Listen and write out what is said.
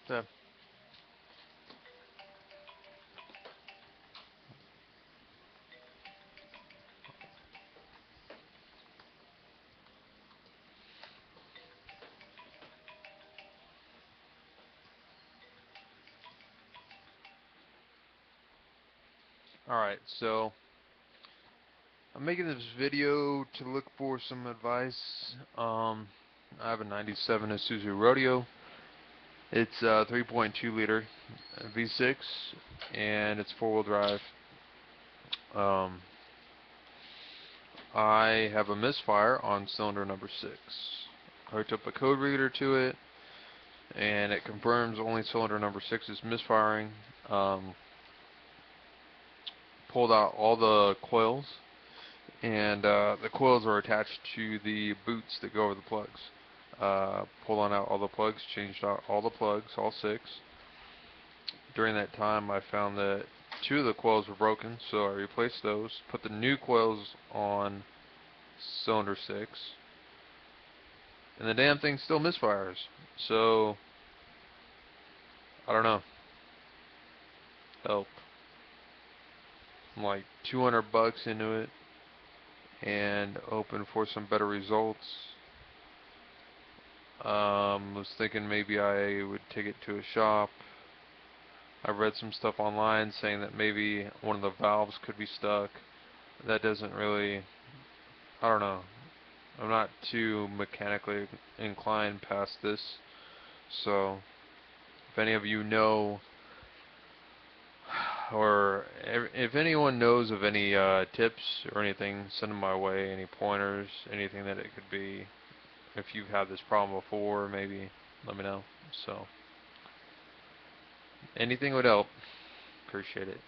So, alright, so I'm making this video to look for some advice. I have a 97 Isuzu Rodeo. It's a 3.2 liter V6 and it's four-wheel drive. Um, I have a misfire on cylinder number 6. I hooked up a code reader to it and it confirms only cylinder number 6 is misfiring. Pulled out all the coils, and the coils are attached to the boots that go over the plugs. Pulled on out all the plugs, changed out all the plugs, all 6. During that time I found that 2 of the coils were broken, so I replaced those, put the new coils on cylinder 6, and the damn thing still misfires. So, I don't know. Help. I'm like 200 bucks into it and hoping for some better results. Was thinking maybe I would take it to a shop. I read some stuff online saying that maybe one of the valves could be stuck. That doesn't really, I don't know. I'm not too mechanically inclined past this. So, if any of you know, or if anyone knows of any tips or anything, send them my way. Any pointers, anything that it could be. If you've had this problem before, maybe let me know. So, anything would help. Appreciate it.